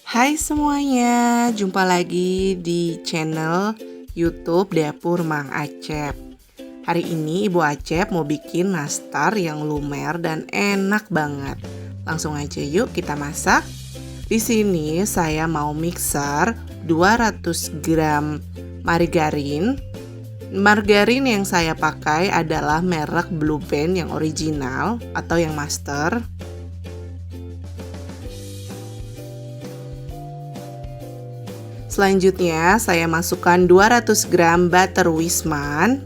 Hai semuanya, jumpa lagi di channel YouTube Dapur Mang Acep. Hari ini Ibu Acep mau bikin nastar yang lumer dan enak banget. Langsung aja yuk kita masak. Di sini saya mau mixer 200 gram margarin. Margarin yang saya pakai adalah merek Blue Band yang original atau yang master. Selanjutnya saya masukkan 200 gram butter Wisman.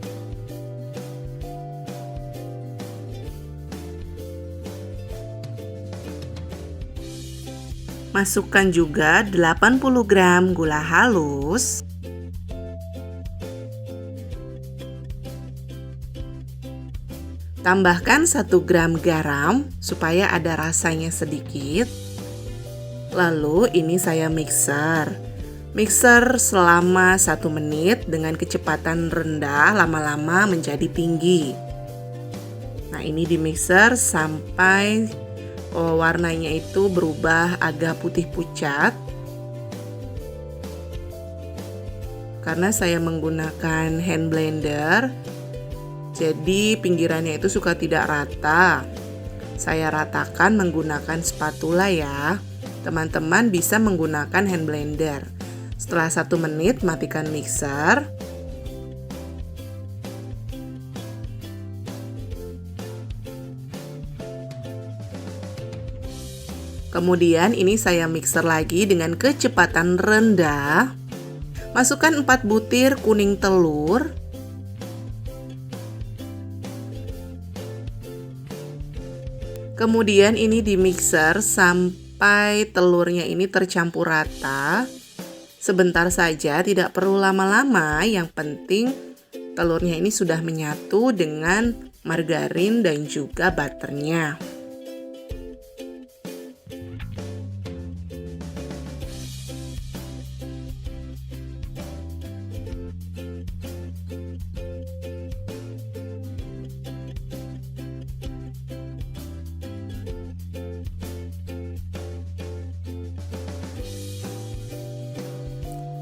Masukkan juga 80 gram gula halus. Tambahkan 1 gram garam supaya ada rasanya sedikit. Lalu ini saya mixer selama 1 menit dengan kecepatan rendah, lama-lama menjadi tinggi. Nah, ini di mixer sampai warnanya itu berubah agak putih pucat. Karena saya menggunakan hand blender, jadi pinggirannya itu suka tidak rata. Saya ratakan menggunakan spatula ya. Teman-teman bisa menggunakan hand blender. Setelah 1 menit, matikan mixer. Kemudian ini saya mixer lagi dengan kecepatan rendah. Masukkan 4 butir kuning telur. Kemudian ini di mixer sampai telurnya ini tercampur rata. Sebentar saja, tidak perlu lama-lama, yang penting telurnya ini sudah menyatu dengan margarin dan juga butternya.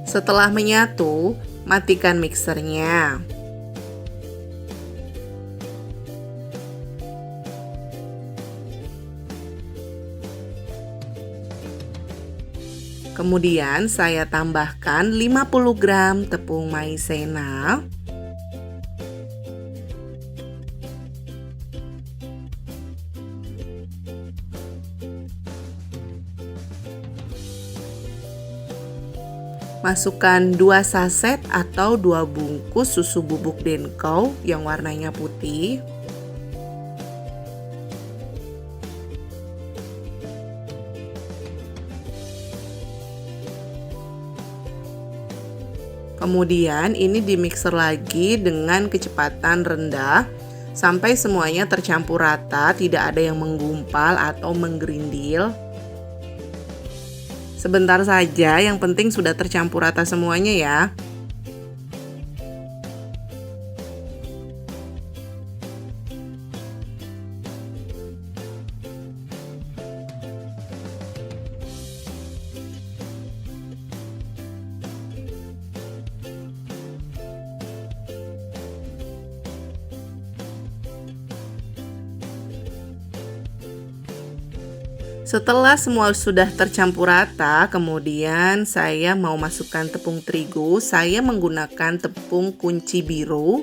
Setelah menyatu, matikan mixernya. Kemudian saya tambahkan 50 gram tepung maizena. Masukkan 2 saset atau 2 bungkus susu bubuk Denko yang warnanya putih. Kemudian ini dimixer lagi dengan kecepatan rendah sampai semuanya tercampur rata, tidak ada yang menggumpal atau menggerindil. Sebentar saja, yang penting sudah tercampur rata semuanya ya. Setelah semua sudah tercampur rata, kemudian saya mau masukkan tepung terigu. Saya menggunakan tepung kunci biru.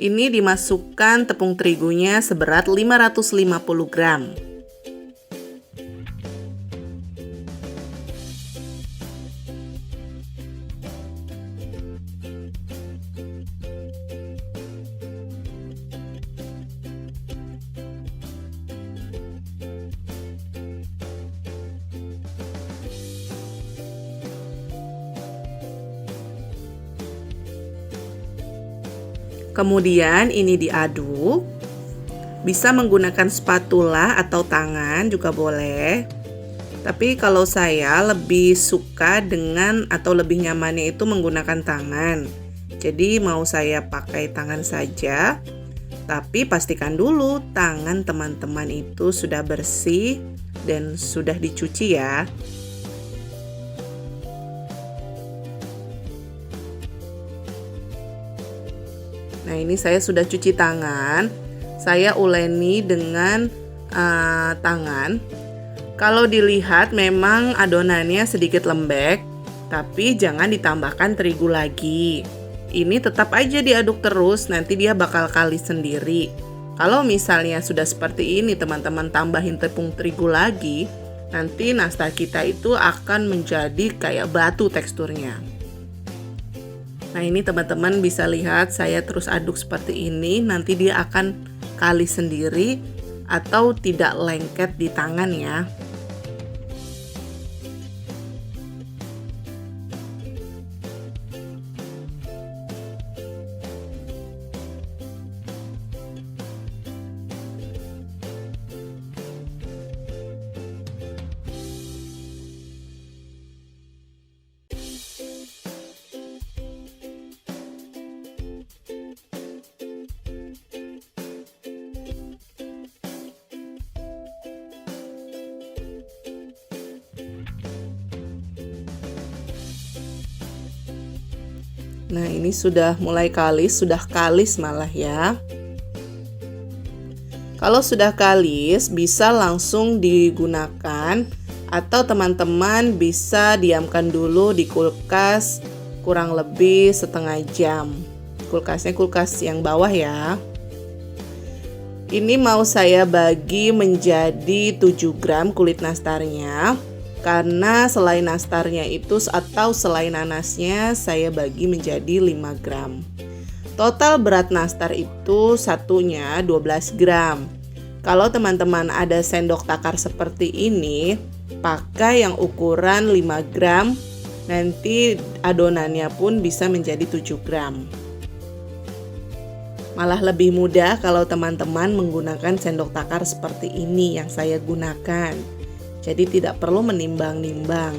Ini dimasukkan tepung terigunya seberat 550 gram. Kemudian ini diaduk. Bisa menggunakan spatula atau tangan juga boleh. Tapi kalau saya lebih suka dengan atau lebih nyamannya itu menggunakan tangan. Jadi mau saya pakai tangan saja. Tapi pastikan dulu tangan teman-teman itu sudah bersih dan sudah dicuci ya. Nah, ini saya sudah cuci tangan. Saya uleni dengan tangan. Kalau dilihat memang adonannya sedikit lembek, tapi jangan ditambahkan terigu lagi. Ini tetap aja diaduk terus, nanti dia bakal kalis sendiri. Kalau misalnya sudah seperti ini, teman-teman tambahin tepung terigu lagi, nanti nastar kita itu akan menjadi kayak batu teksturnya. Nah, ini teman-teman bisa lihat saya terus aduk seperti ini, nanti dia akan kalis sendiri atau tidak lengket di tangan ya. Nah, ini sudah mulai kalis, sudah kalis malah ya. Kalau sudah kalis, bisa langsung digunakan atau teman-teman bisa diamkan dulu di kulkas kurang lebih setengah jam. Kulkasnya kulkas yang bawah ya. Ini mau saya bagi menjadi 7 gram kulit nastarnya. Karena selain nastarnya itu atau selain nanasnya saya bagi menjadi 5 gram. Total berat nastar itu satunya 12 gram. Kalau teman-teman ada sendok takar seperti ini, pakai yang ukuran 5 gram, nanti adonannya pun bisa menjadi 7 gram. Malah lebih mudah kalau teman-teman menggunakan sendok takar seperti ini yang saya gunakan. Jadi tidak perlu menimbang-nimbang.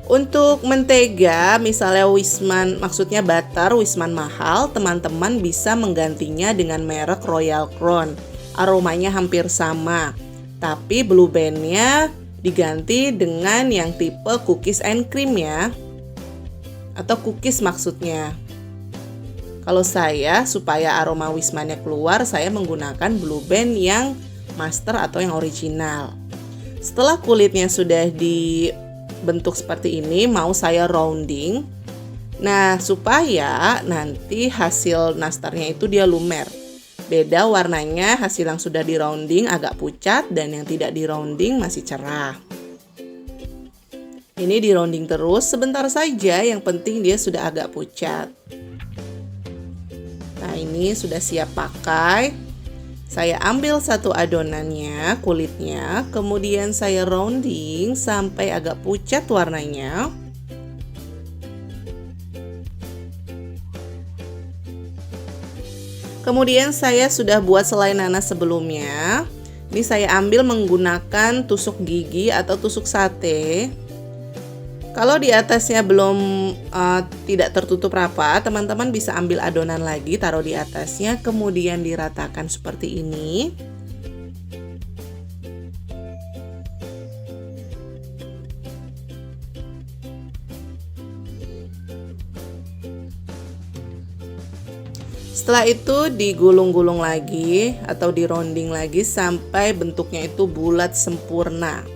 Untuk mentega, misalnya Wisman, maksudnya butter Wisman mahal, teman-teman bisa menggantinya dengan merek Royal Crown. Aromanya hampir sama, tapi Blue Band-nya diganti dengan yang tipe cookies and cream ya, atau cookies maksudnya. Kalau saya, supaya aroma Wismannya keluar, saya menggunakan Blue Band yang master atau yang original. Setelah kulitnya sudah dibentuk seperti ini, mau saya rounding. Nah, supaya nanti hasil nastarnya itu dia lumer. Beda warnanya, hasil yang sudah di rounding agak pucat dan yang tidak di rounding masih cerah. Ini di rounding terus, sebentar saja, yang penting dia sudah agak pucat. Nah, ini sudah siap pakai. Saya ambil satu adonannya, kulitnya, kemudian saya rounding sampai agak pucat warnanya. Kemudian saya sudah buat selai nanas sebelumnya. Ini saya ambil menggunakan tusuk gigi atau tusuk sate. Kalau di atasnya belum tidak tertutup rapat, teman-teman bisa ambil adonan lagi, taruh di atasnya, kemudian diratakan seperti ini. Setelah itu digulung-gulung lagi atau di rounding lagi sampai bentuknya itu bulat sempurna.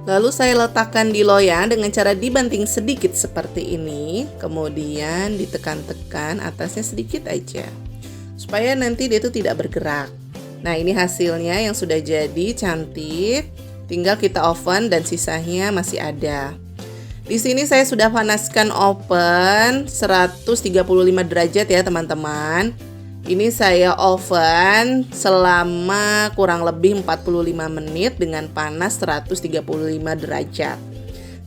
Lalu saya letakkan di loyang dengan cara dibanting sedikit seperti ini. Kemudian ditekan-tekan atasnya sedikit aja, supaya nanti dia itu tidak bergerak. Nah, ini hasilnya yang sudah jadi cantik. Tinggal kita oven dan sisanya masih ada. Di sini saya sudah panaskan oven 135 derajat ya teman-teman. Ini saya oven selama kurang lebih 45 menit dengan panas 135 derajat.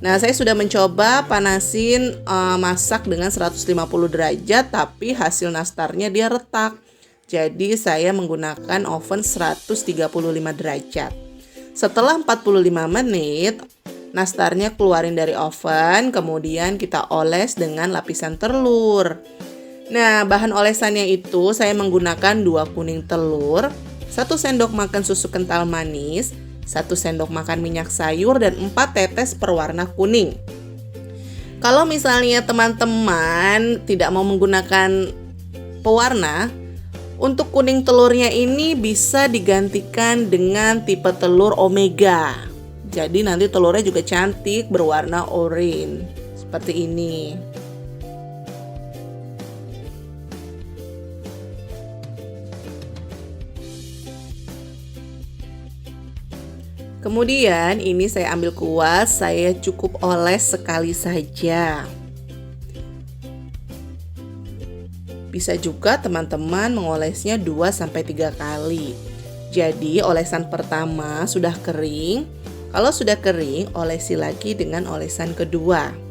Nah, saya sudah mencoba panasin masak dengan 150 derajat, tapi hasil nastarnya dia retak. Jadi saya menggunakan oven 135 derajat. Setelah 45 menit, nastarnya keluarin dari oven, kemudian kita oles dengan lapisan telur. Nah, bahan olesannya itu saya menggunakan 2 kuning telur, 1 sendok makan susu kental manis, 1 sendok makan minyak sayur, dan 4 tetes perwarna kuning. Kalau misalnya teman-teman tidak mau menggunakan pewarna, untuk kuning telurnya ini bisa digantikan dengan tipe telur omega. Jadi nanti telurnya juga cantik berwarna oranye seperti ini. Kemudian ini saya ambil kuas, saya cukup oles sekali saja. Bisa juga teman-teman mengolesnya 2-3 kali. Jadi olesan pertama sudah kering. Kalau sudah kering, olesi lagi dengan olesan kedua.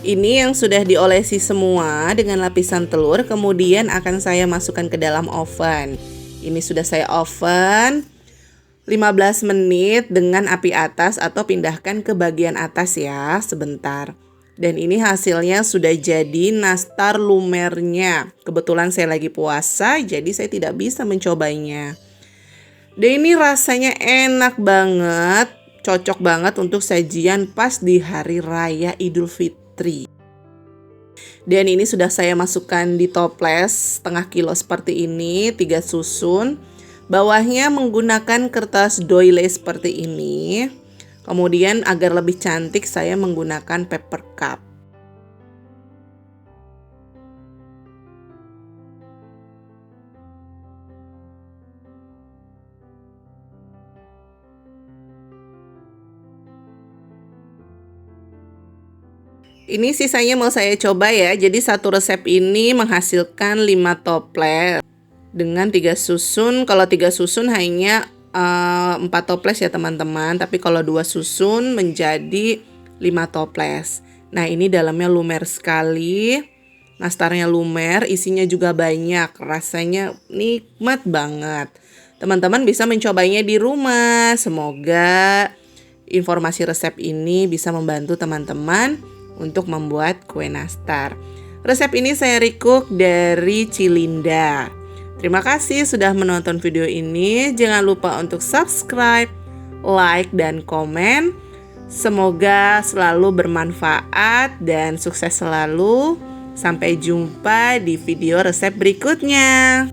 Ini yang sudah diolesi semua dengan lapisan telur, kemudian akan saya masukkan ke dalam oven. Ini sudah saya oven 15 menit dengan api atas atau pindahkan ke bagian atas ya, sebentar. Dan ini hasilnya sudah jadi nastar lumernya. Kebetulan saya lagi puasa, jadi saya tidak bisa mencobanya. Dan ini rasanya enak banget, cocok banget untuk sajian pas di hari raya Idul Fitri. Dan ini sudah saya masukkan di toples setengah kilo seperti ini, 3 susun. Bawahnya menggunakan kertas doile seperti ini. Kemudian agar lebih cantik saya menggunakan paper cup. Ini sisanya mau saya coba ya. Jadi satu resep ini menghasilkan 5 toples dengan 3 susun. Kalau 3 susun hanya 4 toples ya teman-teman. Tapi kalau 2 susun menjadi 5 toples. Nah, ini dalamnya lumer sekali. Nastarnya lumer, isinya juga banyak. Rasanya nikmat banget. Teman-teman bisa mencobanya di rumah. Semoga informasi resep ini bisa membantu teman-teman untuk membuat kue nastar. Resep ini saya recook dari Cilinda. Terima kasih sudah menonton video ini. Jangan lupa untuk subscribe, like, dan komen. Semoga selalu bermanfaat dan sukses selalu. Sampai jumpa di video resep berikutnya.